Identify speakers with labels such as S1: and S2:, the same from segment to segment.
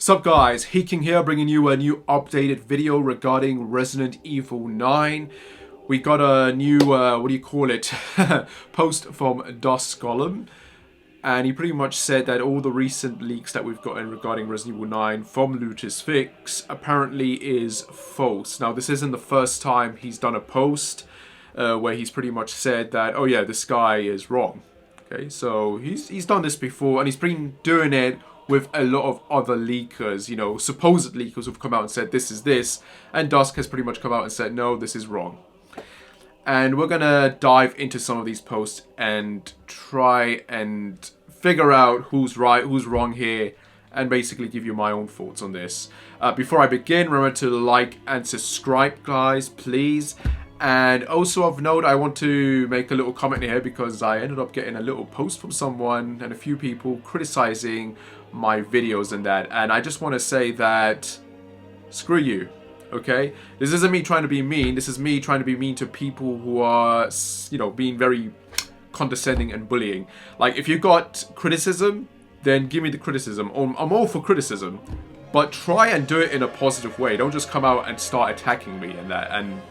S1: Sup guys, Heking here, bringing you a new updated video regarding Resident Evil 9. We got a new, post from Dusk Golem. And he pretty much said that all the recent leaks that we've gotten regarding Resident Evil 9 from LutuxFix apparently is false. Now, this isn't the first time he's done a post where he's pretty much said that, oh yeah, this guy is wrong. Okay, so he's done this before, and he's been doing it with a lot of other leakers, you know, supposed leakers who've come out and said this is this, and Dusk has pretty much come out and said, no, this is wrong. And we're gonna dive into some of these posts and try and figure out who's right, who's wrong here, and basically give you my own thoughts on this. Before I begin, remember to like and subscribe, guys, please. And also of note, I want to make a little comment here because I ended up getting a little post from someone and a few people criticizing my videos and that. And I just want to say that screw you. Okay, this isn't me trying to be mean. This is me trying to be mean to people who are, you know, being very condescending and bullying. Like, if you got criticism, then give me the criticism. I'm all for criticism, but try and do it in a positive way. Don't just come out and start attacking me and that and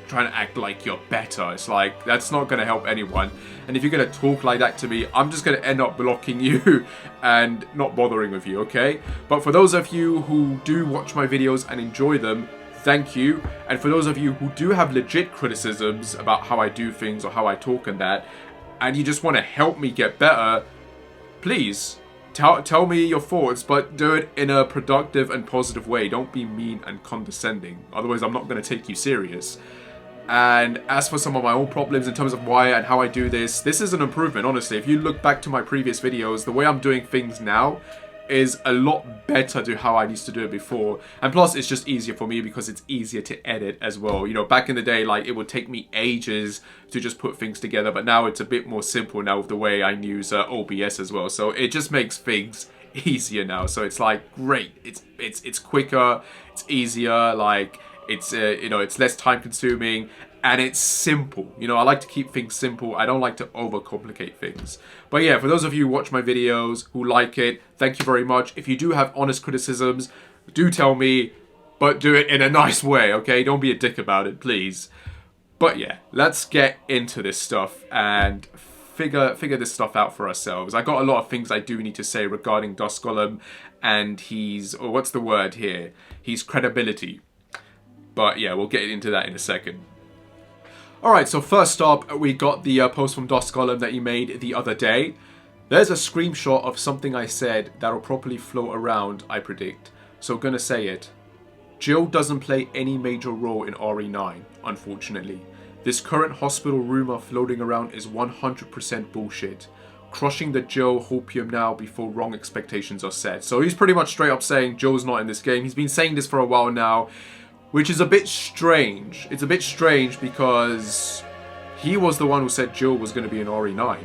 S1: trying to act like you're better. It's like, that's not going to help anyone. And if you're going to talk like that to me, I'm just going to end up blocking you and not bothering with you, okay? But for those of you who do watch my videos and enjoy them, thank you. And for those of you who do have legit criticisms about how I do things or how I talk and that, and you just want to help me get better, please tell me your thoughts, but do it in a productive and positive way. Don't be mean and condescending. Otherwise, I'm not going to take you serious. And as for some of my own problems in terms of why and how I do this is an improvement, honestly. If you look back to my previous videos, the way I'm doing things now is a lot better to how I used to do it before. And plus, it's just easier for me because it's easier to edit as well. You know, back in the day, like, it would take me ages to just put things together, but now it's a bit more simple now with the way I use OBS as well. So it just makes things easier now. So it's like, great. It's quicker, it's easier, like, it's you know, it's less time consuming, and it's simple. You know, I like to keep things simple. I don't like to overcomplicate things. But yeah, for those of you who watch my videos, who like it, thank you very much. If you do have honest criticisms, do tell me, but do it in a nice way, okay? Don't be a dick about it, please. But yeah, let's get into this stuff and figure this stuff out for ourselves. I got a lot of things I do need to say regarding Dusk Golem and what's the word here? His credibility. But yeah, we'll get into that in a second. Alright, so first up, we got the post from Dusk Golem that he made the other day. There's a screenshot of something I said that'll probably float around, I predict. So gonna say it. Jill doesn't play any major role in RE9, unfortunately. This current hospital rumor floating around is 100% bullshit. Crushing the Jill hopium now before wrong expectations are set. So he's pretty much straight up saying Jill's not in this game. He's been saying this for a while now, which is a bit strange. It's a bit strange because he was the one who said Jill was going to be in RE9.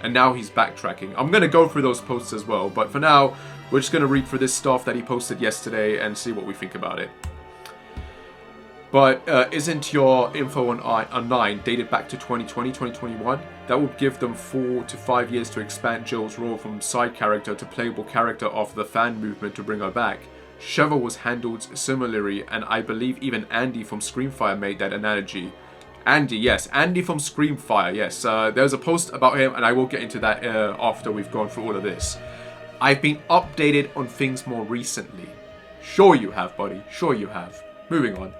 S1: And now he's backtracking. I'm going to go through those posts as well. But for now, we're just going to read through this stuff that he posted yesterday and see what we think about it. But isn't your info on 9 dated back to 2020, 2021? That would give them 4 to 5 years to expand Jill's role from side character to playable character after the fan movement to bring her back. Sheva was handled similarly, and I believe even Andy from Screamfire made that analogy. Andy, yes. Andy from Screamfire, yes. There's a post about him, and I will get into that after we've gone through all of this. I've been updated on things more recently. Sure you have, buddy. Sure you have. Moving on.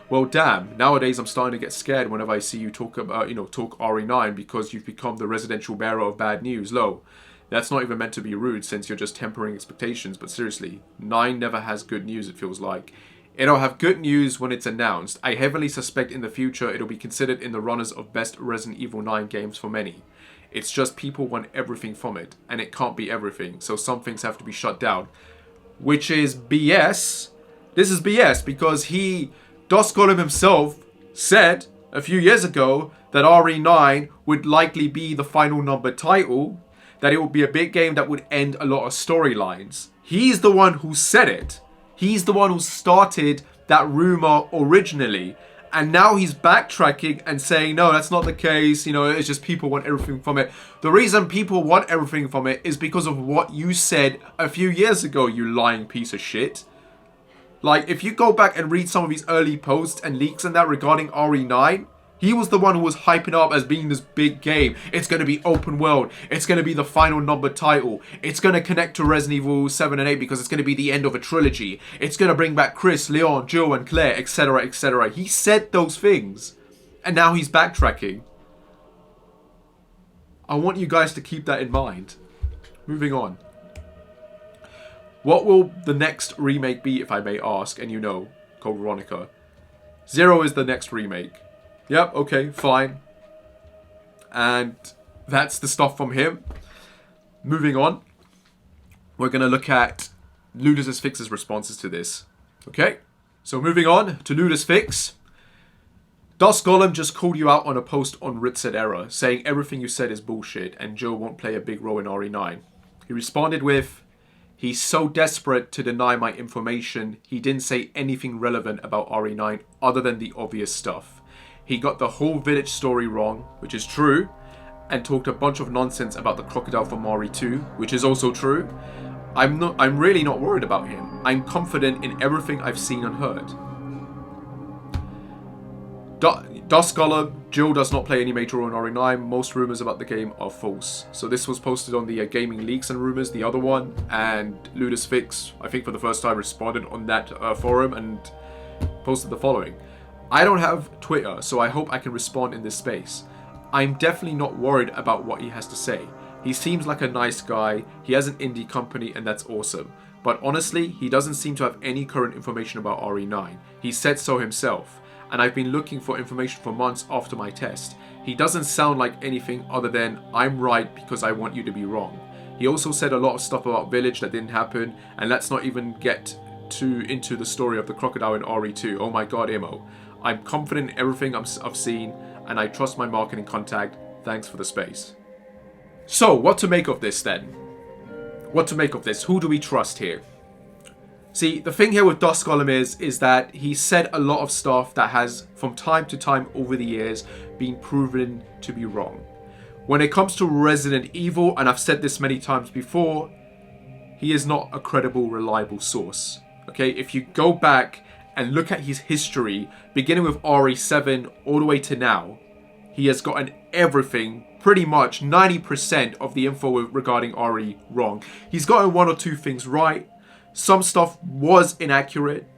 S1: Well, damn. Nowadays, I'm starting to get scared whenever I see you talk about, talk RE9 because you've become the residential bearer of bad news. Lo. That's not even meant to be rude since you're just tempering expectations, but seriously, 9 never has good news, it feels like. It'll have good news when it's announced. I heavily suspect in the future it'll be considered in the runners of best Resident Evil 9 games for many. It's just people want everything from it, and it can't be everything, so some things have to be shut down. Which is BS. This is BS because Dusk Golem himself, said a few years ago that RE9 would likely be the final number title, that it would be a big game that would end a lot of storylines. He's the one who said it. He's the one who started that rumor originally. And now he's backtracking and saying, no, that's not the case. You know, it's just people want everything from it. The reason people want everything from it is because of what you said a few years ago, you lying piece of shit. Like, if you go back and read some of his early posts and leaks and that regarding RE9, he was the one who was hyping up as being this big game. It's going to be open world. It's going to be the final number title. It's going to connect to Resident Evil 7 and 8 because it's going to be the end of a trilogy. It's going to bring back Chris, Leon, Jill, and Claire, etc., etc. He said those things. And now he's backtracking. I want you guys to keep that in mind. Moving on. What will the next remake be, if I may ask? And you know, Code Veronica. 0 is the next remake. Yep, okay, fine. And that's the stuff from him. Moving on. We're going to look at LutuxFix's responses to this. Okay? So moving on to LutuxFix. Dusk Golem just called you out on a post on Ritz Error, saying everything you said is bullshit and Joe won't play a big role in RE9. He responded with, he's so desperate to deny my information, he didn't say anything relevant about RE9 other than the obvious stuff. He got the whole village story wrong, which is true, and talked a bunch of nonsense about the crocodile from RE2, which is also true. I'm really not worried about him. I'm confident in everything I've seen and heard. Dusk Golem, Jill does not play any major role in RE9. Most rumors about the game are false. So this was posted on the Gaming Leaks and Rumours, the other one, and LutuxFix, I think for the first time, responded on that forum and posted the following. I don't have Twitter, so I hope I can respond in this space. I'm definitely not worried about what he has to say. He seems like a nice guy, he has an indie company and that's awesome. But honestly, he doesn't seem to have any current information about RE9. He said so himself, and I've been looking for information for months after my test. He doesn't sound like anything other than, I'm right because I want you to be wrong. He also said a lot of stuff about Village that didn't happen, and let's not even get into the story of the crocodile in RE2. Oh my god, Imo. I'm confident in everything I've seen, and I trust my marketing contact. Thanks for the space. So, what to make of this then? What to make of this? Who do we trust here? See, the thing here with Dusk Golem is that he said a lot of stuff that has, from time to time over the years, been proven to be wrong. When it comes to Resident Evil, and I've said this many times before, he is not a credible, reliable source. Okay, if you go back and look at his history, beginning with RE7 all the way to now, he has gotten everything, pretty much 90% of the info regarding RE wrong. He's gotten one or two things right. Some stuff was inaccurate,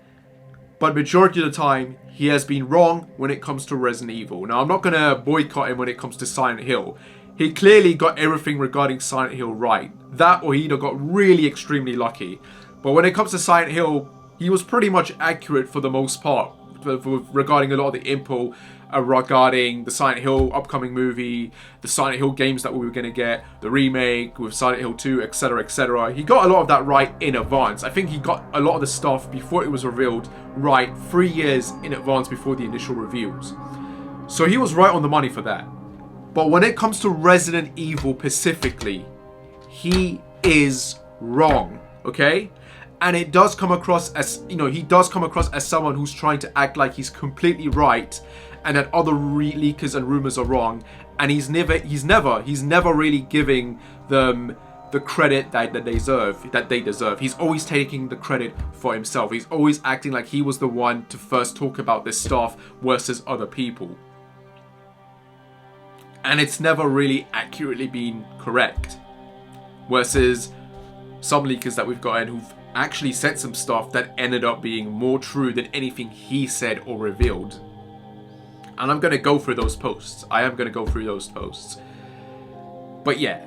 S1: but majority of the time, he has been wrong when it comes to Resident Evil. Now, I'm not going to boycott him when it comes to Silent Hill. He clearly got everything regarding Silent Hill right. That or he either got really extremely lucky. But when it comes to Silent Hill, he was pretty much accurate for the most part regarding a lot of the info regarding the Silent Hill upcoming movie, the Silent Hill games that we were going to get, the remake with Silent Hill 2, etc, etc. He got a lot of that right in advance. I think he got a lot of the stuff before it was revealed right 3 years in advance before the initial reviews. So he was right on the money for that. But when it comes to Resident Evil specifically, he is wrong, okay? And it does come across as, he does come across as someone who's trying to act like he's completely right and that other leakers and rumors are wrong. And he's never really giving them the credit that they deserve. He's always taking the credit for himself. He's always acting like he was the one to first talk about this stuff versus other people. And it's never really accurately been correct. Versus some leakers that we've gotten who've actually said some stuff that ended up being more true than anything he said or revealed. And I'm going to go through those posts. I am going to go through those posts. But yeah,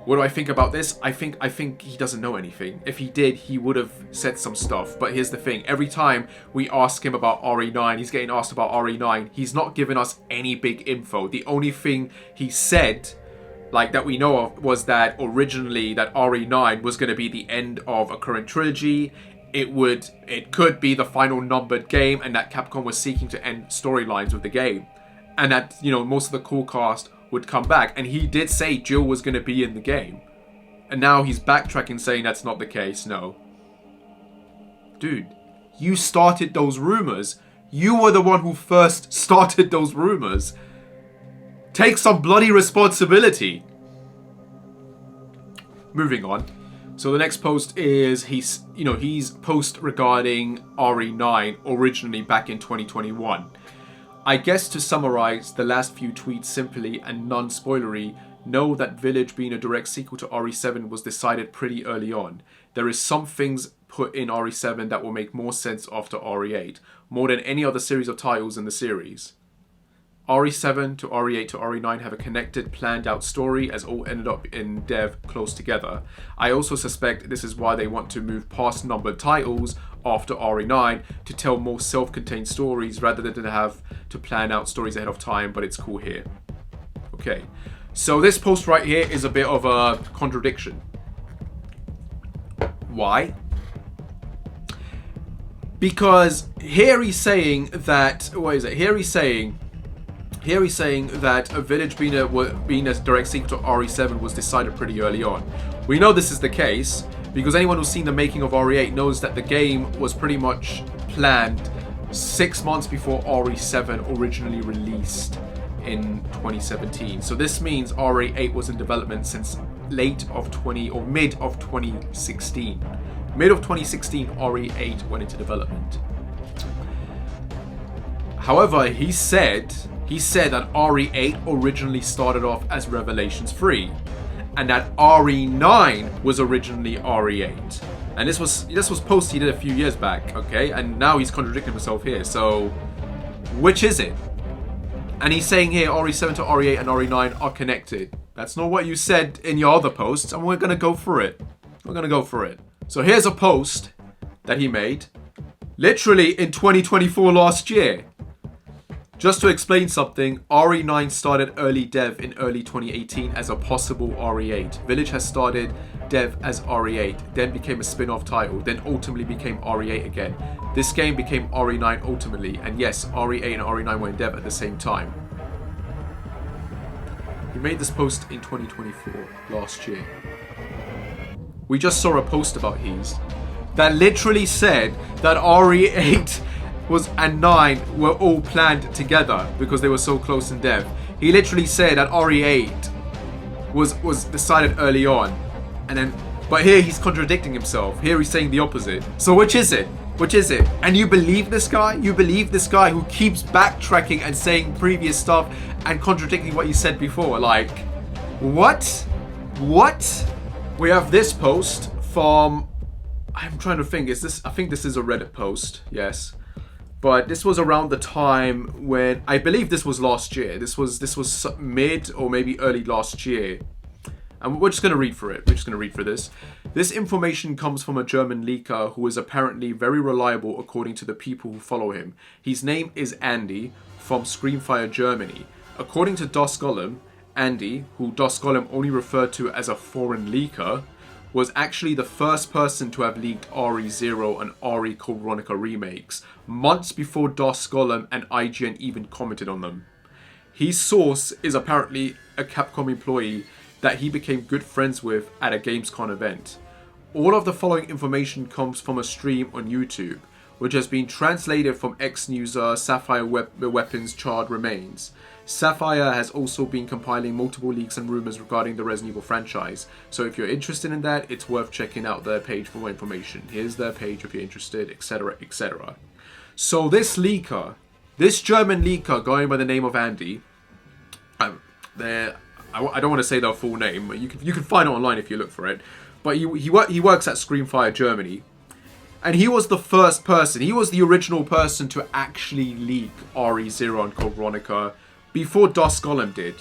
S1: what do I think about this? I think he doesn't know anything. If he did, he would have said some stuff. But here's the thing. Every time we ask him about RE9, he's getting asked about RE9. He's not giving us any big info. The only thing he said, like that we know of, was that originally that RE9 was going to be the end of a current trilogy. It could be the final numbered game, and that Capcom was seeking to end storylines with the game, and that most of the core cast would come back. And he did say Jill was going to be in the game, and now he's backtracking saying that's not the case. No, dude, you started those rumors. You were the one who first started those rumors. Take some bloody responsibility. Moving on. So the next post is he's post regarding RE9 originally back in 2021. I guess to summarize the last few tweets simply and non-spoilery, know that Village being a direct sequel to RE7 was decided pretty early on. There is some things put in RE7 that will make more sense after RE8, more than any other series of titles in the series. RE7 to RE8 to RE9 have a connected, planned out story as all ended up in dev close together. I also suspect this is why they want to move past numbered titles after RE9 to tell more self-contained stories rather than have to plan out stories ahead of time, but it's cool here. Okay, so this post right here is a bit of a contradiction. Why? Because here he's saying that, Here he's saying that a Village being a direct sequel to RE7 was decided pretty early on. We know this is the case because anyone who's seen the making of RE8 knows that the game was pretty much planned 6 months before RE7 originally released in 2017. So this means RE8 was in development since mid of 2016. Mid of 2016, RE8 went into development. However, he said that RE8 originally started off as Revelations 3 and that RE9 was originally RE8. And this was post he did a few years back, okay? And now he's contradicting himself here. So which is it? And he's saying here RE7 to RE8 and RE9 are connected. That's not what you said in your other posts, and we're going to go for it. We're going to go for it. So here's a post that he made literally in 2024 last year. Just to explain something, RE9 started early dev in early 2018 as a possible RE8. Village has started dev as RE8, then became a spin-off title, then ultimately became RE8 again. This game became RE9 ultimately, and yes, RE8 and RE9 were in dev at the same time. He made this post in 2024, last year. We just saw a post about his that literally said that RE8 and 9 were all planned together because they were so close in dev. He literally said that RE8 was decided early on, but here he's contradicting himself. Here he's saying the opposite. So which is it? Which is it? And you believe this guy? You believe this guy who keeps backtracking and saying previous stuff and contradicting what you said before? Like, what? What? We have this post from, I'm trying to think, I think this is a Reddit post, yes. But this was around the time when, I believe this was last year. This was mid or maybe early last year. And we're just going to read for it. We're just going to read for this. This information comes from a German leaker who is apparently very reliable according to the people who follow him. His name is Andy from Screamfire Germany. According to Dusk Golem, Andy, who Dusk Golem only referred to as a foreign leaker, was actually the first person to have leaked RE0 and RE Code Veronica remakes, months before Dusk Golem and IGN even commented on them. His source is apparently a Capcom employee that he became good friends with at a Gamescom event. All of the following information comes from a stream on YouTube, which has been translated from ex-user Sapphire Weapons Charred Remains. Sapphire has also been compiling multiple leaks and rumors regarding the Resident Evil franchise, so if you're interested in that, it's worth checking out their page for more information. Here's their page if you're interested, etc, etc. So this leaker, this German leaker going by the name of Andy, I don't want to say their full name, but you can find it online if you look for it, but he works at Screamfire Germany. And he was the first person, he was the original person to actually leak RE0 and Code Veronica before Dusk Golem did.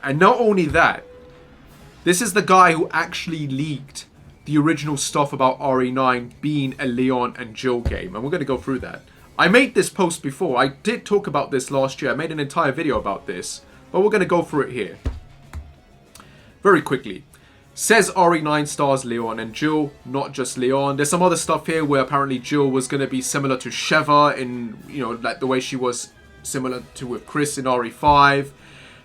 S1: And not only that, this is the guy who actually leaked the original stuff about RE9 being a Leon and Jill game. And we're going to go through that. I made this post before. I did talk about this last year. I made an entire video about this. But we're going to go through it here. Very quickly. Says RE9 stars Leon and Jill, not just Leon. There's some other stuff here where apparently Jill was going to be similar to Sheva in, like the way she was similar to with Chris in RE5.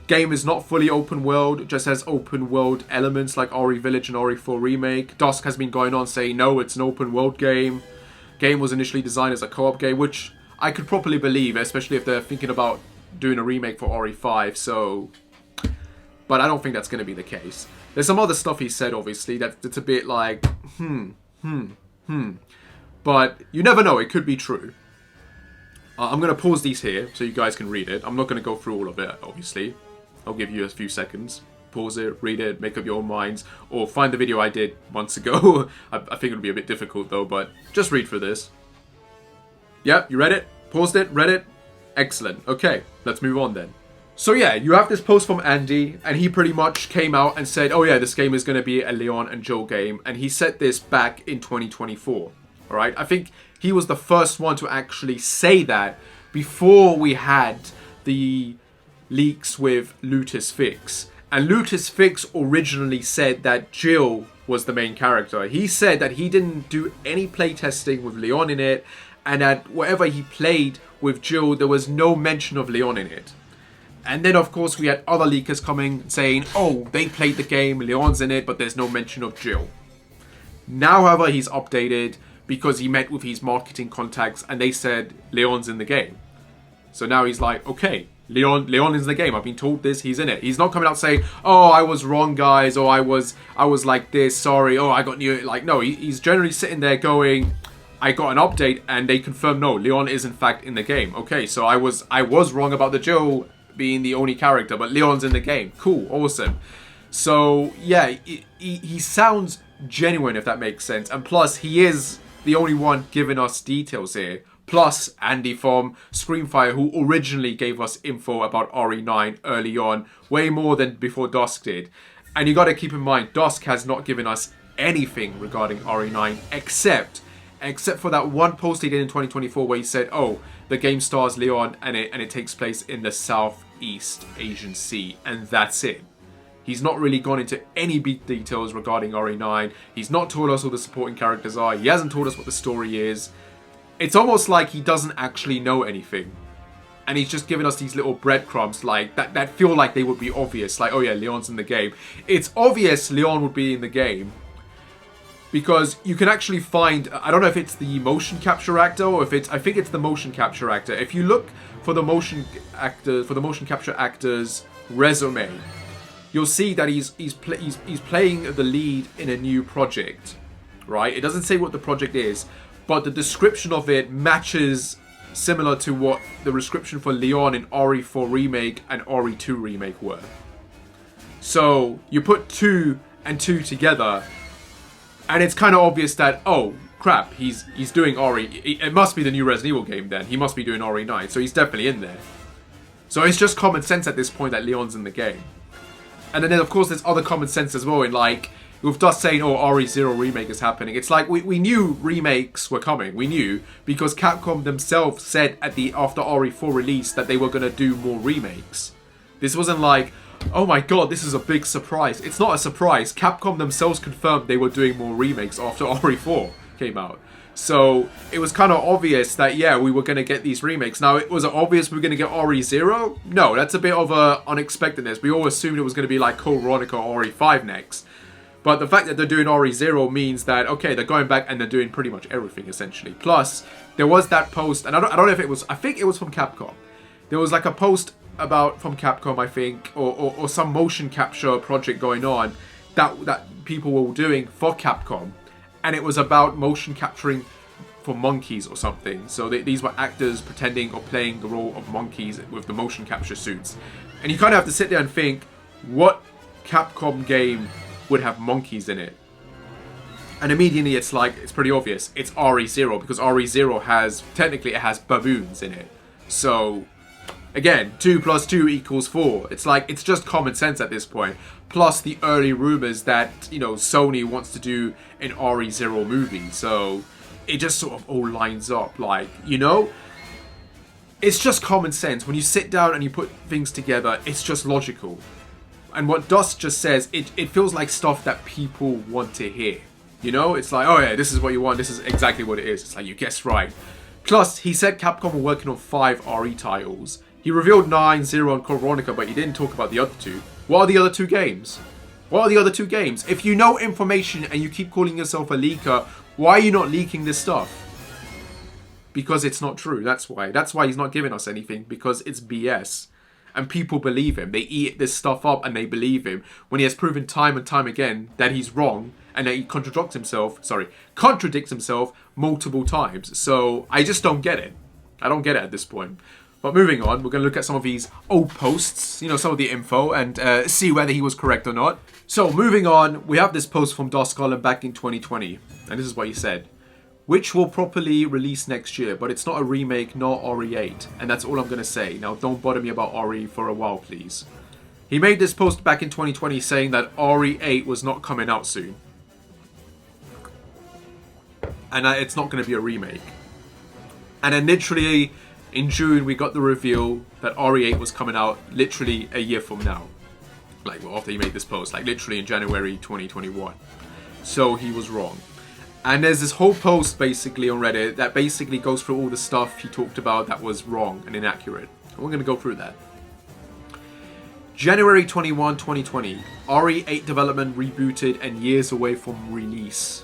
S1: Game is not fully open world, just has open world elements like RE Village and RE4 Remake. Dusk has been going on saying, no, it's an open world game. Game was initially designed as a co-op game, which I could properly believe, especially if they're thinking about doing a remake for RE5, so... But I don't think that's going to be the case. There's some other stuff he said, obviously, that's a bit like, But you never know, it could be true. I'm going to pause these here so you guys can read it. I'm not going to go through all of it, obviously. I'll give you a few seconds. Pause it, read it, make up your own minds, or find the video I did months ago. I think it'll be a bit difficult though, but just read through this. Yep, you read it? Paused it? Read it? Excellent. Okay, let's move on then. So yeah, you have this post from Andy, and he pretty much came out and said, oh yeah, this game is going to be a Leon and Joel game, and he said this back in 2024. Alright, I think he was the first one to actually say that before we had the leaks with LutuxFix. And LutuxFix originally said that Jill was the main character. He said that he didn't do any playtesting with Leon in it, and that whatever he played with Jill, there was no mention of Leon in it. And then, of course, we had other leakers coming saying, oh, they played the game, Leon's in it, but there's no mention of Jill. Now, however, he's updated because he met with his marketing contacts and they said Leon's in the game. So now he's like, okay, Leon is in the game. I've been told this, he's in it. He's not coming out saying, oh, I was wrong, guys, or I was like this, sorry, oh, I got new. Like, no, he's generally sitting there going, I got an update and they confirmed, no, Leon is in fact in the game. Okay, so I was wrong about the Jill being the only character, but Leon's in the game. Cool, awesome. So yeah, he sounds genuine, if that makes sense. And plus, he is the only one giving us details here. Plus Andy from Screamfire, who originally gave us info about RE9 early on, way more than before Dusk did. And you got to keep in mind, Dusk has not given us anything regarding RE9 except for that one post he did in 2024 where he said, oh, the game stars Leon and it takes place in the Southeast Asian Sea, and that's it. He's not really gone into any big details regarding RE9. He's not told us who the supporting characters are. He hasn't told us what the story is. It's almost like he doesn't actually know anything. And he's just giving us these little breadcrumbs like that feel like they would be obvious. Like, oh yeah, Leon's in the game. It's obvious Leon would be in the game because you can actually find, I don't know if it's the motion capture actor or if it's, I think it's the motion capture actor. If you look for the motion capture actor's resume, you'll see that he's playing the lead in a new project, right? It doesn't say what the project is, but the description of it matches similar to what the description for Leon in RE4 Remake and RE2 Remake were. So you put 2 and 2 together, and it's kind of obvious that, oh crap, he's doing RE. It must be the new Resident Evil game then. He must be doing RE9, so he's definitely in there. So it's just common sense at this point that Leon's in the game. And then of course there's other common sense as well in like, with Dust saying, oh, RE0 Remake is happening. It's like, we knew remakes were coming. We knew, because Capcom themselves said after RE4 release that they were going to do more remakes. This wasn't like, oh my god, this is a big surprise. It's not a surprise. Capcom themselves confirmed they were doing more remakes after RE4 came out. So it was kind of obvious that, yeah, we were going to get these remakes. Now, was it obvious we were going to get RE0? No, that's a bit of a unexpectedness. We all assumed it was going to be like Code Veronica or RE5 next. But the fact that they're doing RE0 means that, okay, they're going back and they're doing pretty much everything, essentially. Plus, there was that post, and I don't know if it was, I think it was from Capcom. There was like a post from Capcom, I think, or some motion capture project going on that people were doing for Capcom. And it was about motion capturing for monkeys or something. So these were actors pretending or playing the role of monkeys with the motion capture suits. And you kind of have to sit there and think, what Capcom game would have monkeys in it? And immediately it's like, it's pretty obvious. It's RE0, because RE0 has, technically it has baboons in it. So, again, 2 + 2 = 4. It's like, it's just common sense at this point. Plus the early rumors that, you know, Sony wants to do an RE0 movie. So, it just sort of all lines up. Like, you know, it's just common sense. When you sit down and you put things together, it's just logical. And what Dust just says, it feels like stuff that people want to hear. You know, it's like, oh yeah, this is what you want. This is exactly what it is. It's like, you guessed right. Plus, he said Capcom were working on 5 RE titles. He revealed 9, 0, and Code Veronica, but he didn't talk about the other 2. What are the other 2 games? What are the other 2 games? If you know information and you keep calling yourself a leaker, why are you not leaking this stuff? Because it's not true. That's why. That's why he's not giving us anything, because it's BS. And people believe him. They eat this stuff up and they believe him when he has proven time and time again that he's wrong and that he contradicts himself multiple times. So I just don't get it. I don't get it at this point. But moving on, we're going to look at some of these old posts, you know, some of the info, and see whether he was correct or not. So moving on, we have this post from Dusk Golem back in 2020. And this is what he said. Which will properly release next year, but it's not a remake nor RE8. And that's all I'm going to say. Now, don't bother me about RE for a while, please. He made this post back in 2020 saying that RE8 was not coming out soon. And it's not going to be a remake. And then literally in June, we got the reveal that RE8 was coming out literally a year from now. Like, well, after he made this post, like literally in January 2021. So he was wrong. And there's this whole post basically on Reddit that basically goes through all the stuff he talked about that was wrong and inaccurate. And we're going to go through that. January 21, 2020. RE8 development rebooted and years away from release.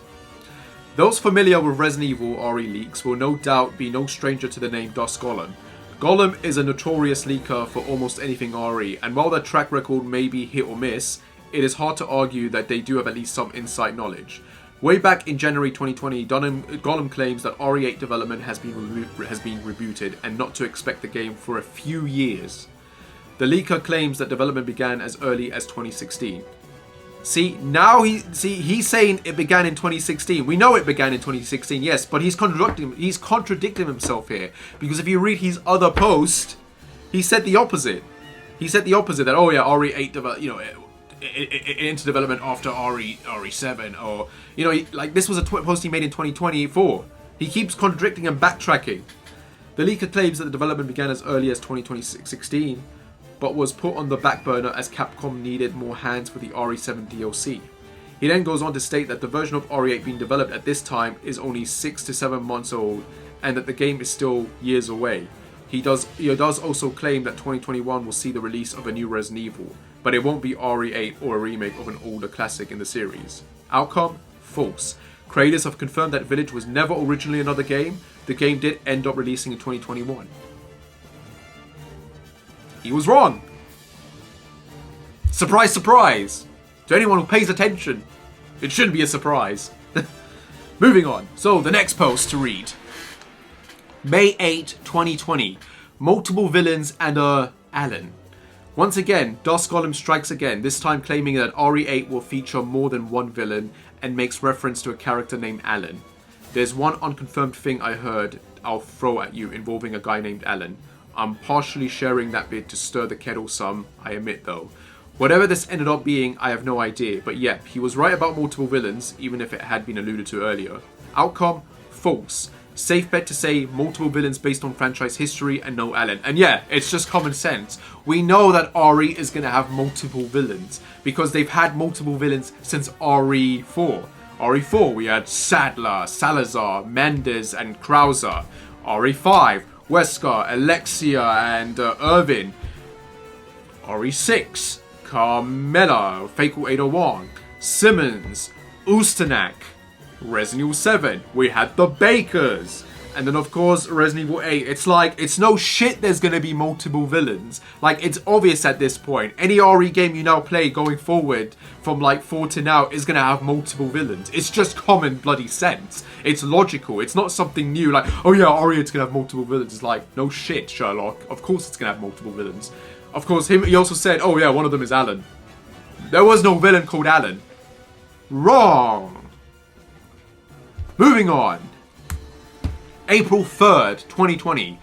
S1: Those familiar with Resident Evil RE leaks will no doubt be no stranger to the name Dusk Golem. Golem is a notorious leaker for almost anything RE, and while their track record may be hit or miss, it is hard to argue that they do have at least some inside knowledge. Way back in January 2020, Golem claims that RE8 development has been rebooted and not to expect the game for a few years. The leaker claims that development began as early as 2016. See, now he's saying it began in 2016. We know it began in 2016, yes, but he's contradicting himself here, because if you read his other post, he said the opposite. He said the opposite, that oh yeah, RE8 into development after RE7, or like this was a post he made in 2024. He keeps contradicting and backtracking. The leaker claims that the development began as early as 2016, but was put on the back burner as Capcom needed more hands for the RE7 DLC. He then goes on to state that the version of RE8 being developed at this time is only 6 to 7 months old, and that the game is still years away. He does also claim that 2021 will see the release of a new Resident Evil, but it won't be RE8 or a remake of an older classic in the series. Outcome? False. Creators have confirmed that Village was never originally another game. The game did end up releasing in 2021. He was wrong. Surprise, surprise. To anyone who pays attention, it shouldn't be a surprise. Moving on. So, the next post to read. May 8, 2020. Multiple villains and Alan. Once again, Dusk Golem strikes again, this time claiming that RE8 will feature more than one villain and makes reference to a character named Alan. There's one unconfirmed thing I heard I'll throw at you involving a guy named Alan. I'm partially sharing that bit to stir the kettle some, I admit though. Whatever this ended up being, I have no idea, but yeah, he was right about multiple villains, even if it had been alluded to earlier. Outcome? False. Safe bet to say multiple villains based on franchise history and no Alan. And yeah, it's just common sense. We know that RE is going to have multiple villains because they've had multiple villains since RE4. RE4, we had Sadler, Salazar, Mendes, and Krauser. RE5, Wesker, Alexia, and Irvin. RE6, Carmela, Fatal 801, Simmons, Ustanak. Resident Evil 7, we had the Bakers. And then of course Resident Evil 8. It's like, it's no shit there's gonna be multiple villains. Like, it's obvious at this point. Any RE game you now play going forward from like 4 to now is gonna have multiple villains. It's just common bloody sense. It's logical. It's not something new like, oh yeah, RE8's gonna have multiple villains. It's like, no shit, Sherlock. Of course it's gonna have multiple villains. Of course, he also said, oh yeah, one of them is Alan. There was no villain called Alan. Wrong. Moving on. April 3rd, 2020.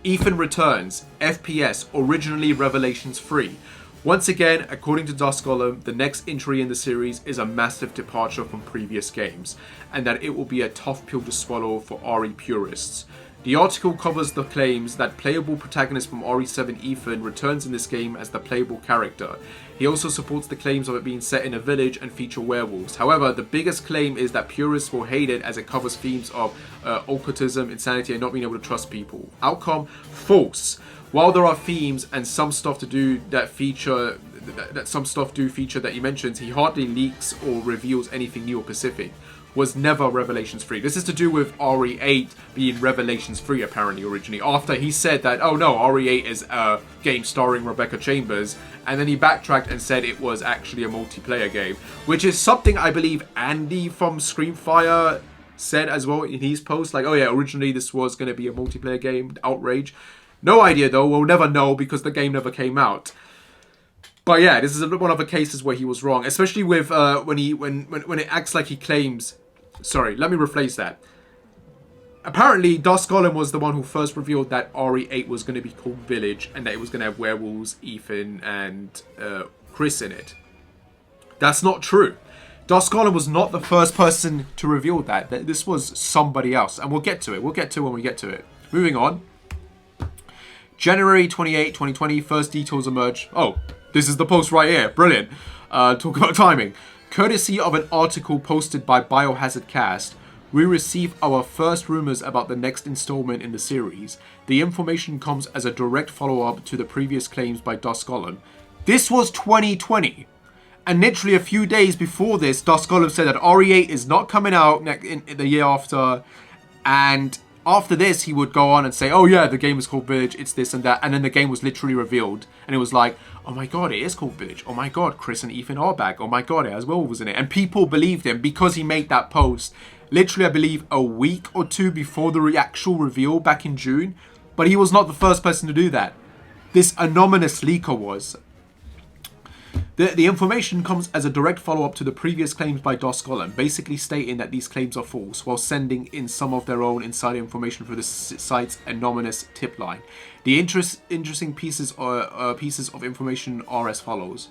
S1: Ethan returns. FPS, originally Revelations 3. Once again, according to Dusk Golem, the next entry in the series is a massive departure from previous games, and that it will be a tough pill to swallow for RE purists. The article covers the claims that playable protagonist from RE7 Ethan returns in this game as the playable character. He also supports the claims of it being set in a village and feature werewolves. However, the biggest claim is that purists will hate it as it covers themes of occultism, insanity, and not being able to trust people. Outcome? False. While there are themes and some stuff to do that feature that he mentions, he hardly leaks or reveals anything new or specific. was never Revelations 3. This is to do with RE8 being Revelations 3 apparently originally. After he said that, oh no, RE8 is a game starring Rebecca Chambers, and then he backtracked and said it was actually a multiplayer game, which is something I believe Andy from Screamfire said as well in his post. Like, oh yeah, originally this was going to be a multiplayer game. Outrage. No idea though. We'll never know because the game never came out. But yeah, this is one of the cases where he was wrong, especially with when it acts like he claims. Sorry, let me rephrase that. Apparently, Dusk Golem was the one who first revealed that RE8 was going to be called Village and that it was going to have werewolves, Ethan, and Chris in it. That's not true. Dusk Golem was not the first person to reveal that. This was somebody else, and we'll get to it. We'll get to it when we get to it. Moving on. January 28, 2020, first details emerge. Oh, this is the post right here. Brilliant. Talk about timing. Courtesy of an article posted by Biohazard Cast, we receive our first rumors about the next installment in the series. The information comes as a direct follow-up to the previous claims by Dusk Golem. This was 2020. And literally a few days before this, Dusk Golem said that RE8 is not coming out in the year after. And after this, he would go on and say, oh yeah, the game is called Village, it's this and that. And then the game was literally revealed. And it was like, oh my god, it is called Village. Oh my god, Chris and Ethan are back. Oh my god, it has werewolves in it. And people believed him because he made that post. Literally, I believe, a week or two before the actual reveal back in June. But he was not the first person to do that. This anonymous leaker was. The information comes as a direct follow-up to the previous claims by Dusk Golem, basically stating that these claims are false, while sending in some of their own insider information through the site's anonymous tip line. The interesting pieces of information are as follows.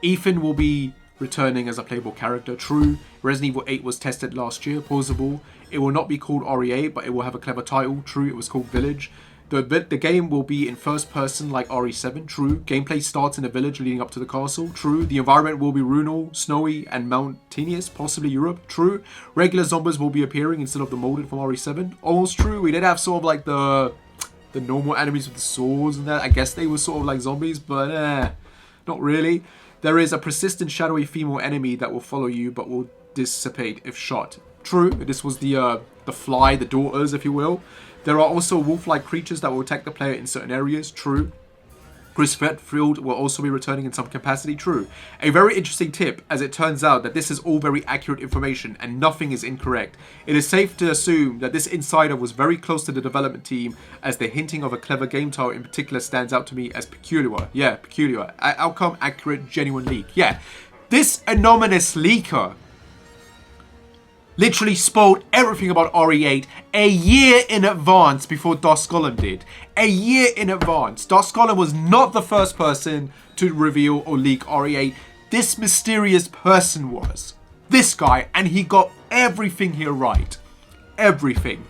S1: Ethan will be returning as a playable character. True. Resident Evil 8 was tested last year. Plausible. It will not be called RE8, but it will have a clever title. True. It was called Village. The game will be in first person like RE7. True. Gameplay starts in a village leading up to the castle. True. The environment will be rural, snowy, and mountainous, possibly Europe. True. Regular zombies will be appearing instead of the molded from RE7. Almost true. We did have sort of like the normal enemies with the swords and that. I guess they were sort of like zombies, but not really. There is a persistent shadowy female enemy that will follow you but will dissipate if shot. True. This was the fly, the daughters, if you will. There are also wolf-like creatures that will attack the player in certain areas. True. Chris Redfield will also be returning in some capacity. True. A very interesting tip, as it turns out that this is all very accurate information and nothing is incorrect. It is safe to assume that this insider was very close to the development team, as the hinting of a clever game title in particular stands out to me as peculiar. Yeah, peculiar. Outcome, accurate, genuine leak. Yeah. This anonymous leaker literally spoiled everything about RE8 a year in advance before Dusk Golem did. A year in advance. Dusk Golem was not the first person to reveal or leak RE8. This mysterious person was. This guy, and he got everything here right. Everything.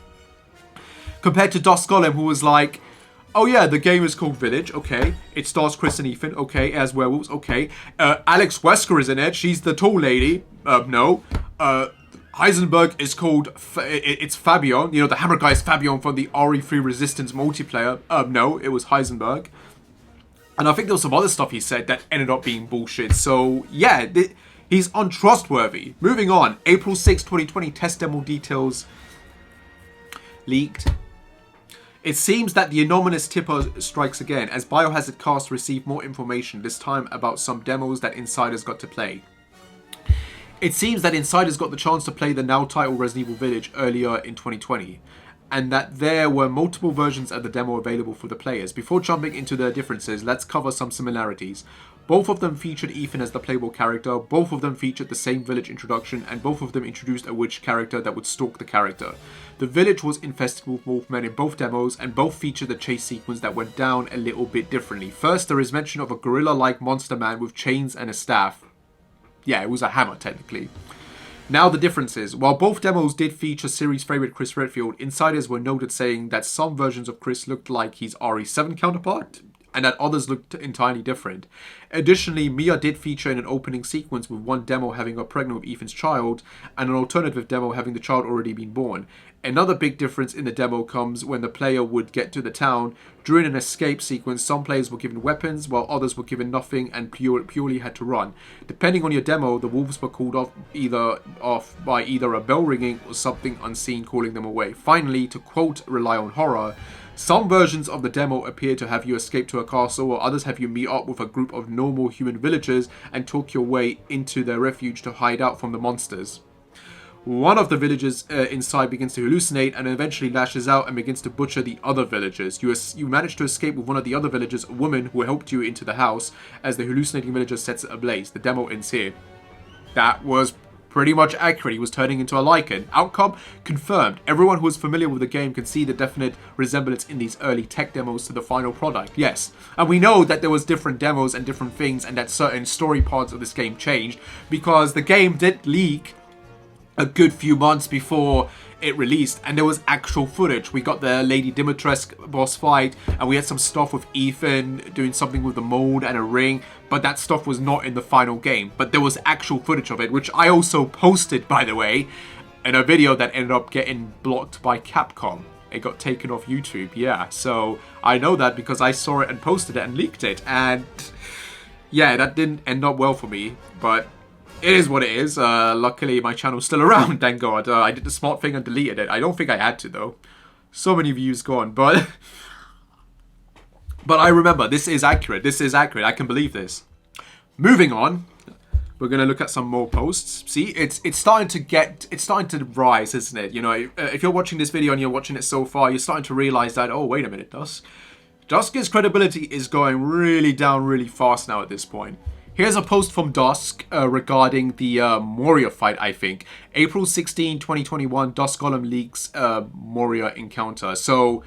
S1: Compared to Dusk Golem, who was like, oh yeah, the game is called Village, okay. It stars Chris and Ethan, okay. It has werewolves, okay. Alex Wesker is in it. She's the tall lady. No. Heisenberg is called, it's Fabian. You know, the hammer guy is Fabian from the RE3 Resistance multiplayer. No, it was Heisenberg. And I think there was some other stuff he said that ended up being bullshit. So, yeah, he's untrustworthy. Moving on. April 6, 2020, test demo details leaked. It seems that the anonymous tipper strikes again, as Biohazard Cast received more information, this time about some demos that insiders got to play. It seems that insiders got the chance to play the now titled Resident Evil Village earlier in 2020, and that there were multiple versions of the demo available for the players. Before jumping into their differences, let's cover some similarities. Both of them featured Ethan as the playable character, both of them featured the same village introduction, and both of them introduced a witch character that would stalk the character. The village was infested with wolfmen in both demos, and both featured the chase sequence that went down a little bit differently. First, there is mention of a gorilla-like monster man with chains and a staff. Yeah, it was a hammer, technically. Now the differences. While both demos did feature series favourite Chris Redfield, insiders were noted saying that some versions of Chris looked like his RE7 counterpart, and that others looked entirely different. Additionally, Mia did feature in an opening sequence, with one demo having her pregnant with Ethan's child, and an alternative demo having the child already been born. Another big difference in the demo comes when the player would get to the town. During an escape sequence, some players were given weapons, while others were given nothing and purely had to run. Depending on your demo, the wolves were called off by either a bell ringing or something unseen calling them away. Finally, to quote Rely on Horror, some versions of the demo appear to have you escape to a castle, or others have you meet up with a group of normal human villagers and talk your way into their refuge to hide out from the monsters. One of the villagers inside begins to hallucinate and eventually lashes out and begins to butcher the other villagers. You manage to escape with one of the other villagers, a woman who helped you into the house, as the hallucinating villager sets it ablaze. The demo ends here. That was pretty much accurate. He was turning into a lichen. Outcome confirmed. Everyone who is familiar with the game can see the definite resemblance in these early tech demos to the final product. Yes, and we know that there was different demos and different things, and that certain story parts of this game changed because the game did leak a good few months before it released, and there was actual footage. We got the Lady Dimitrescu boss fight, and we had some stuff with Ethan doing something with the mold and a ring, but that stuff was not in the final game. But there was actual footage of it, which I also posted, by the way, in a video that ended up getting blocked by Capcom. It got taken off YouTube, yeah. So I know that because I saw it and posted it and leaked it, and yeah, that didn't end up well for me, but it is what it is. Luckily, my channel's still around, thank God. I did the smart thing and deleted it. I don't think I had to, though. So many views gone, but I remember, this is accurate. This is accurate. I can believe this. Moving on, we're going to look at some more posts. See, it's starting to rise, isn't it? You know, if you're watching this video and you're watching it so far, you're starting to realize that, oh, wait a minute, Dusk's credibility is going really down really fast now at this point. Here's a post from Dusk regarding the Moria fight, I think. April 16, 2021, Dusk Golem leaks Moria encounter. So,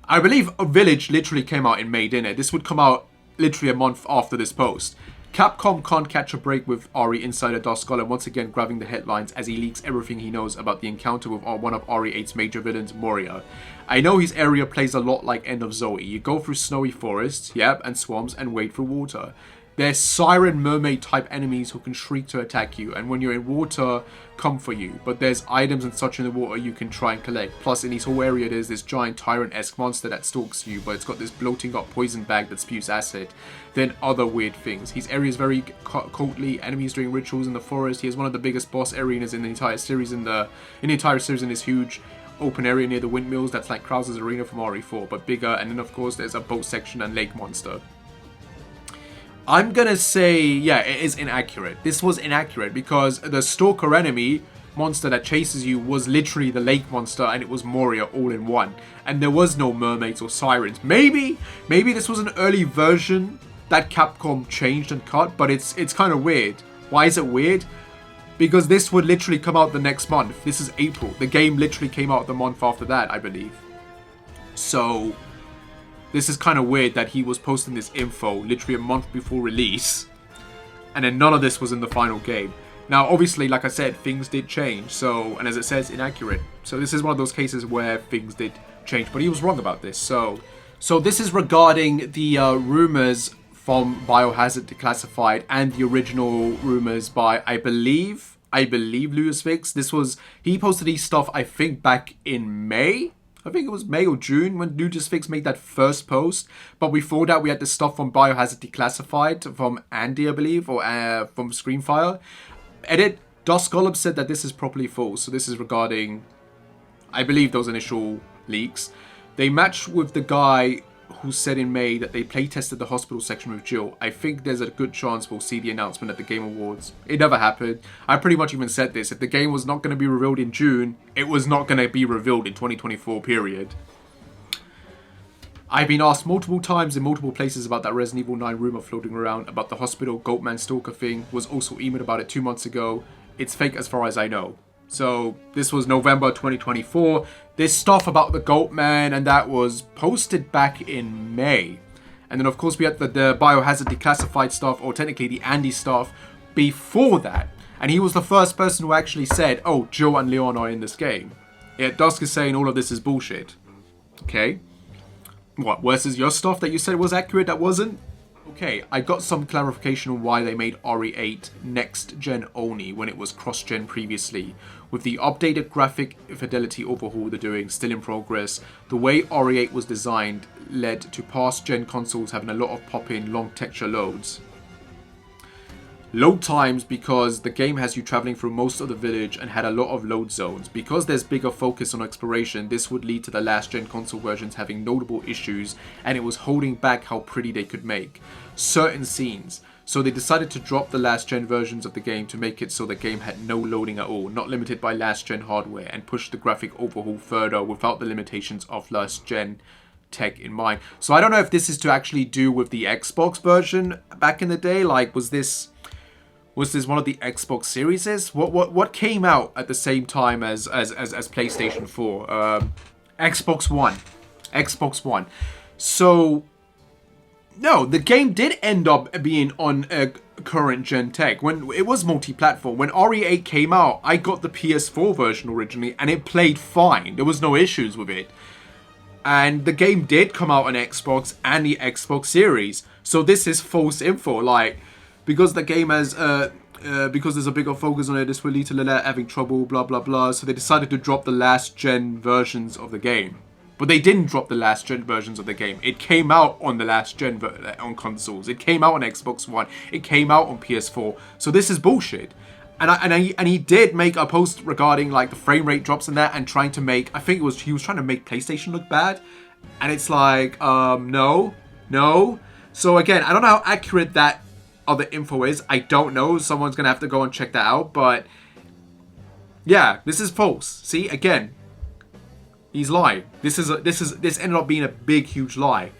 S1: I believe a village literally came out in May, didn't it? This would come out literally a month after this post. Capcom can't catch a break with RE insider Dusk Golem once again grabbing the headlines as he leaks everything he knows about the encounter with one of RE8's major villains, Moria. I know his area plays a lot like End of Zoe. You go through snowy forests, yep, and swamps and wade through water. There's siren mermaid type enemies who can shriek to attack you, and when you're in water, come for you. But there's items and such in the water you can try and collect. Plus in his whole area there's this giant tyrant-esque monster that stalks you, but it's got this bloating up poison bag that spews acid. Then other weird things. His area is very cultly, enemies doing rituals in the forest. He has one of the biggest boss arenas in the entire series in this huge open area near the windmills that's like Krauser's arena from RE4, but bigger. And then of course there's a boat section and lake monster. I'm gonna say, yeah, it is inaccurate. This was inaccurate because the stalker enemy monster that chases you was literally the lake monster, and it was Moria all in one. And there was no mermaids or sirens. Maybe this was an early version that Capcom changed and cut, but it's kind of weird. Why is it weird? Because this would literally come out the next month. This is April. The game literally came out the month after that, I believe. So this is kind of weird that he was posting this info literally a month before release, and then none of this was in the final game. Now, obviously, like I said, things did change, so, and as it says, inaccurate. So this is one of those cases where things did change, but he was wrong about this. So this is regarding the rumors from Biohazard Declassified and the original rumors by, I believe LutuxFix. He posted these stuff, I think, back in May. I think it was May or June when LutuxFix made that first post. But before that, we had the stuff from Biohazard Declassified from Andy, I believe, or from Screenfire. Edit, Dusk Golem said that this is properly false. So this is regarding, I believe, those initial leaks. They match with the guy who said in May that they playtested the hospital section with Jill. I think there's a good chance we'll see the announcement at the Game Awards. It never happened. I pretty much even said this. If the game was not going to be revealed in June, it was not going to be revealed in 2024, period. I've been asked multiple times in multiple places about that Resident Evil 9 rumor floating around about the hospital Goatman Stalker thing. Was also emailed about it 2 months ago. It's fake as far as I know. So this was November 2024. This stuff about the Goatman and that was posted back in May. And then of course we had the Biohazard Declassified stuff, or technically the Andy stuff, before that. And he was the first person who actually said, oh, Jill and Leon are in this game. Yet Dusk is saying all of this is bullshit. Okay. What, versus your stuff that you said was accurate that wasn't? Okay, I got some clarification on why they made RE8 next-gen only when it was cross-gen previously. With the updated graphic fidelity overhaul they're doing still in progress, the way RE8 was designed led to past-gen consoles having a lot of pop-in long texture loads. Load times because the game has you traveling through most of the village and had a lot of load zones. Because there's bigger focus on exploration, this would lead to the last gen console versions having notable issues, and it was holding back how pretty they could make certain scenes. So they decided to drop the last gen versions of the game to make it so the game had no loading at all, not limited by last gen hardware, and push the graphic overhaul further without the limitations of last gen tech in mind. So I don't know if this is to actually do with the Xbox version back in the day. Like, was this one of the Xbox Series? What came out at the same time as PlayStation 4? Xbox One. Xbox One. So no, the game did end up being on a current gen tech when it was multi-platform. When RE8 came out, I got the PS4 version originally and it played fine. There was no issues with it. And the game did come out on Xbox and the Xbox Series. So this is false info. Like, because the game has, because there's a bigger focus on it, this will lead to Lilith having trouble, blah, blah, blah. So they decided to drop the last gen versions of the game. But they didn't drop the last gen versions of the game. It came out on the last gen on consoles. It came out on Xbox One. It came out on PS4. So this is bullshit. And he did make a post regarding like the frame rate drops and that, and trying to make, I think he was trying to make PlayStation look bad. And it's like, no. So again, I don't know how accurate that other info is. I don't know. Someone's gonna have to go and check that out. But yeah, this is false. See, again, he's lying. This ended up being a big, huge lie.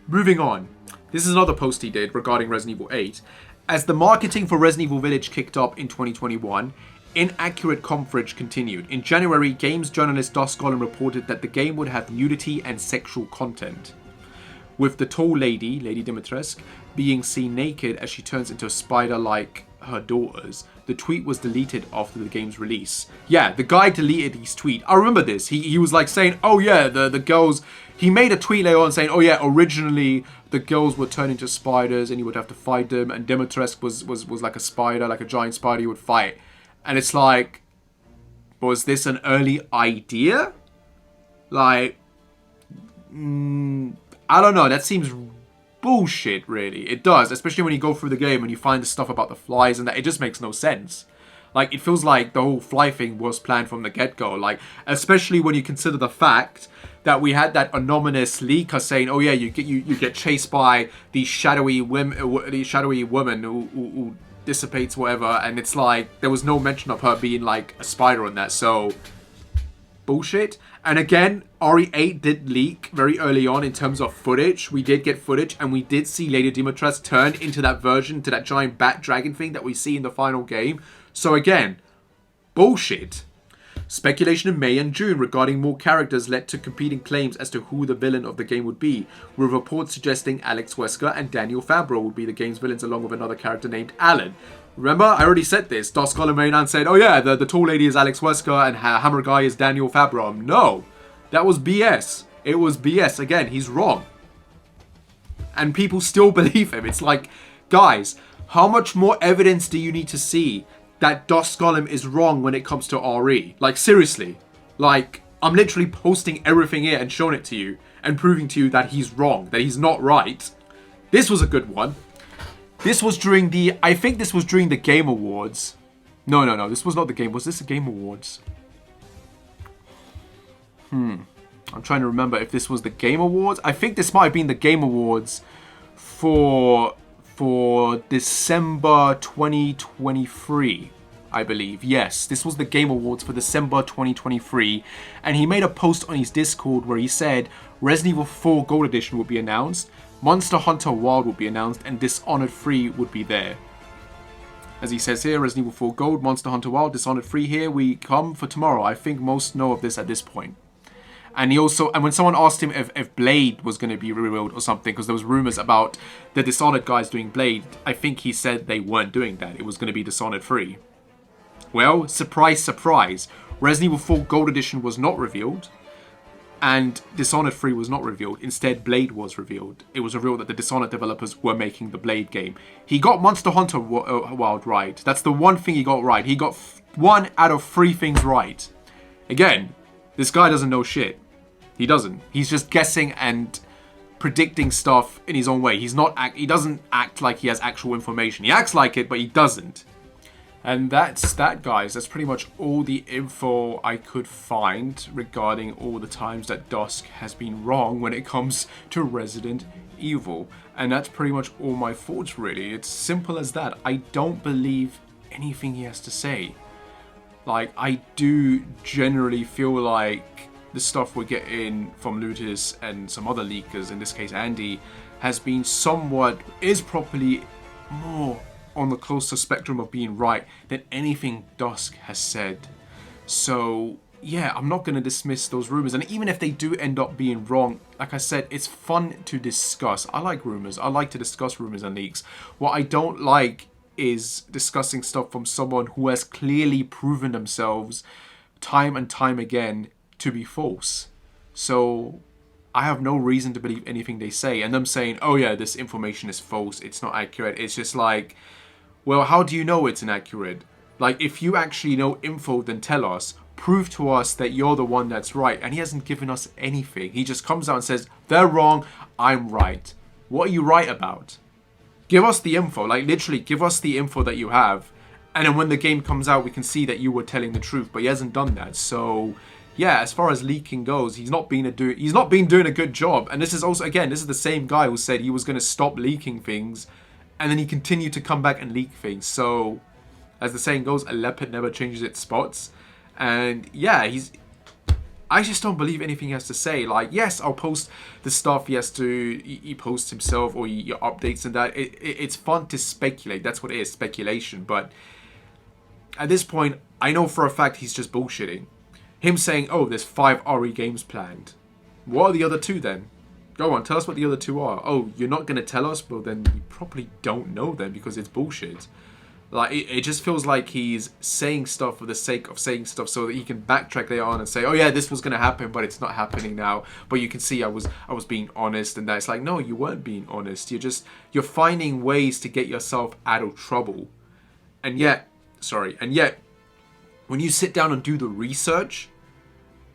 S1: Moving on. This is another post he did regarding Resident Evil 8. As the marketing for Resident Evil Village kicked up in 2021, inaccurate coverage continued. In January, games journalist Dusk Golem reported that the game would have nudity and sexual content, with the tall lady, Lady Dimitrescu, being seen naked as she turns into a spider like her daughters. The tweet was deleted after the game's release. Yeah, the guy deleted his tweet. I remember this. He was like saying, oh yeah, the girls... He made a tweet later on saying, oh yeah, originally the girls would turn into spiders and you would have to fight them, and Dimitrescu was like a spider, like a giant spider you would fight. And it's like, was this an early idea? Like, I don't know. That seems bullshit, really. It does, especially when you go through the game and you find the stuff about the flies and that. It just makes no sense. Like, it feels like the whole fly thing was planned from the get-go. Like, especially when you consider the fact that we had that anonymous leaker saying, "Oh yeah, you get chased by these shadowy women who dissipates whatever," and it's like there was no mention of her being like a spider on that. So bullshit. And again, RE8 did leak very early on in terms of footage. We did get footage, and we did see Lady Dimitrescu turn into that version, to that giant bat dragon thing that we see in the final game. So again, bullshit. Speculation in May and June regarding more characters led to competing claims as to who the villain of the game would be, with reports suggesting Alex Wesker and Daniel Fabro would be the game's villains, along with another character named Alan. Remember, I already said this. Dusk Golem said, oh yeah, the tall lady is Alex Wesker and Hammer Guy is Daniel Fabro. No, that was BS. It was BS. Again, he's wrong. And people still believe him. It's like, guys, how much more evidence do you need to see that Dusk Golem is wrong when it comes to RE? Like, seriously. Like, I'm literally posting everything here and showing it to you and proving to you that he's wrong, that he's not right. This was a good one. This was during the... I think this was during the Game Awards. No. This was not the game. Was this the Game Awards? I'm trying to remember if this was the Game Awards. I think this might have been the Game Awards for December 2023, I believe. Yes, this was the Game Awards for December 2023, and he made a post on his Discord where he said Resident Evil 4 Gold Edition would be announced, Monster Hunter Wild would be announced, and Dishonored 3 would be there. As he says here, Resident Evil 4 Gold, Monster Hunter Wild, Dishonored 3, here we come for tomorrow. I think most know of this at this point. And he also, and when someone asked him if Blade was going to be revealed or something, because there was rumors about the Dishonored guys doing Blade, I think he said they weren't doing that. It was going to be Dishonored 3. Well, surprise, surprise. Resident Evil 4 Gold Edition was not revealed. And Dishonored 3 was not revealed. Instead, Blade was revealed. It was revealed that the Dishonored developers were making the Blade game. He got Monster Hunter Wild right. That's the one thing he got right. He got 1 out of 3 things right. Again, this guy doesn't know shit. He doesn't. He's just guessing and predicting stuff in his own way. He doesn't act like he has actual information. He acts like it, but he doesn't. And that's that, guys. That's pretty much all the info I could find regarding all the times that Dusk has been wrong when it comes to Resident Evil. And that's pretty much all my thoughts, really. It's simple as that. I don't believe anything he has to say. Like, I do generally feel like the stuff we're getting from Lutus and some other leakers, in this case Andy, is properly more on the closer spectrum of being right than anything Dusk has said. So yeah, I'm not going to dismiss those rumors, and even if they do end up being wrong, like I said, it's fun to discuss. I like rumors. I like to discuss rumors and leaks. What I don't like is discussing stuff from someone who has clearly proven themselves time and time again to be false. So I have no reason to believe anything they say, and them saying, oh yeah, this information is false, it's not accurate. It's just like, well, how do you know it's inaccurate? Like, if you actually know info, then tell us. Prove to us that you're the one that's right. And he hasn't given us anything. He just comes out and says, they're wrong, I'm right. What are you right about? Give us the info. Like, literally, give us the info that you have. And then when the game comes out, we can see that you were telling the truth. But he hasn't done that. So yeah, as far as leaking goes, he's not been doing a good job. And this is also, again, this is the same guy who said he was going to stop leaking things. And then he continued to come back and leak things. So, as the saying goes, a leopard never changes its spots. And yeah, I just don't believe anything he has to say. Like, yes, I'll post the stuff he posts himself, or he updates and that. It's fun to speculate. That's what it is, speculation. But at this point, I know for a fact he's just bullshitting. Him saying, oh, there's 5 RE games planned. What are the other 2 then? Go on, tell us what the other 2 are. Oh, you're not going to tell us? Well, then you probably don't know them, because it's bullshit. Like, it just feels like he's saying stuff for the sake of saying stuff so that he can backtrack later on and say, oh yeah, this was going to happen, but it's not happening now. But you can see I was being honest, and that's like, no, you weren't being honest. You're finding ways to get yourself out of trouble. And yet, when you sit down and do the research,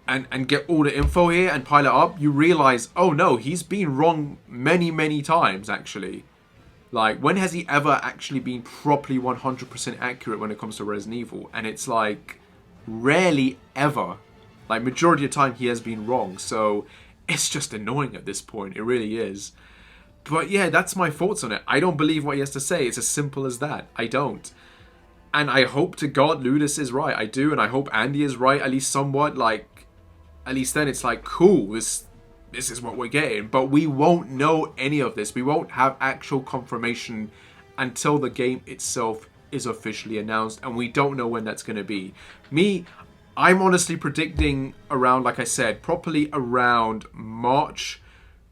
S1: and get all the info here and pile it up, you realize, oh no, he's been wrong many, many times, actually. Like, when has he ever actually been properly 100% accurate when it comes to Resident Evil? And it's like, rarely ever. Like, majority of the time he has been wrong. So, it's just annoying at this point. It really is. But yeah, that's my thoughts on it. I don't believe what he has to say. It's as simple as that. I don't. And I hope to God Ludus is right. I do. And I hope Andy is right, at least somewhat. Like, at least then it's like, cool, this is what we're getting. But we won't know any of this. We won't have actual confirmation until the game itself is officially announced. And we don't know when that's going to be. I'm honestly predicting around, like I said, properly around March,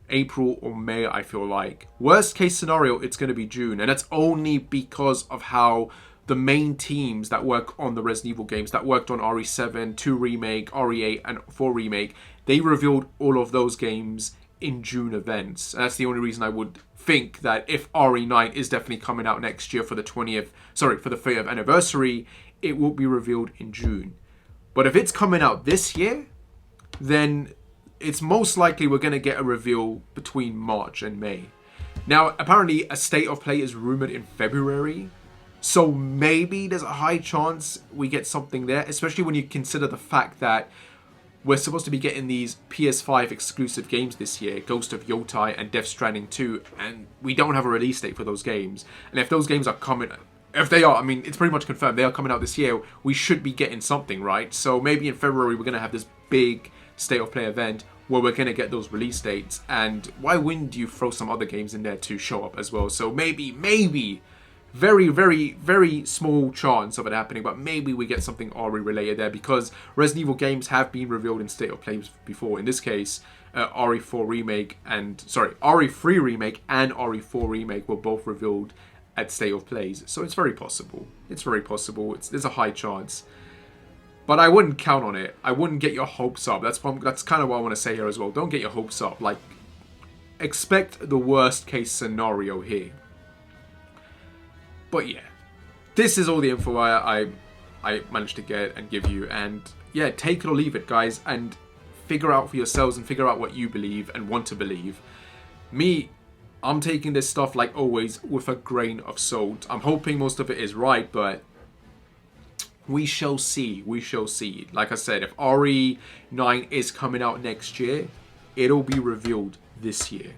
S1: April or May, I feel like. Worst case scenario, it's going to be June. And that's only because of how the main teams that work on the Resident Evil games, that worked on RE7, 2 Remake, RE8 and 4 Remake, they revealed all of those games in June events. And that's the only reason I would think that if RE9 is definitely coming out next year for the 30th anniversary, it will be revealed in June. But if it's coming out this year, then it's most likely we're going to get a reveal between March and May. Now, apparently a state of play is rumored in February. So maybe there's a high chance we get something there, especially when you consider the fact that we're supposed to be getting these PS5 exclusive games this year, Ghost of Yotai and Death Stranding 2, and we don't have a release date for those games. And if those games are coming, if they are, I mean, it's pretty much confirmed, they are coming out this year, we should be getting something, right? So maybe in February we're going to have this big state of play event where we're going to get those release dates, and why wouldn't you throw some other games in there to show up as well? So maybe, very, very, very small chance of it happening, but maybe we get something RE related there, because Resident Evil games have been revealed in state of play before. In this case, RE3 Remake and RE4 Remake were both revealed at state of plays. So it's very possible. There's a high chance. But I wouldn't count on it. I wouldn't get your hopes up. That's kind of what I want to say here as well. Don't get your hopes up. Like, expect the worst case scenario here. But yeah, this is all the info I managed to get and give you. And yeah, take it or leave it, guys. And figure out for yourselves and figure out what you believe and want to believe. Me, I'm taking this stuff, like always, with a grain of salt. I'm hoping most of it is right, but we shall see. We shall see. Like I said, if RE9 is coming out next year, it'll be revealed this year.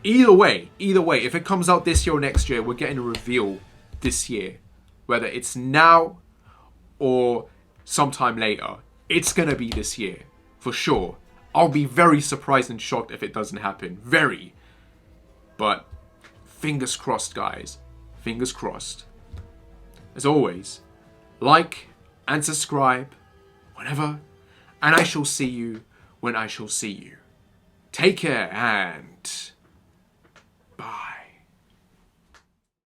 S1: Either way, if it comes out this year or next year, we're getting a reveal this year. Whether it's now or sometime later, it's gonna be this year, for sure. I'll be very surprised and shocked if it doesn't happen. Very. But fingers crossed, guys. Fingers crossed. As always, like and subscribe whenever, and I shall see you when I shall see you. Take care and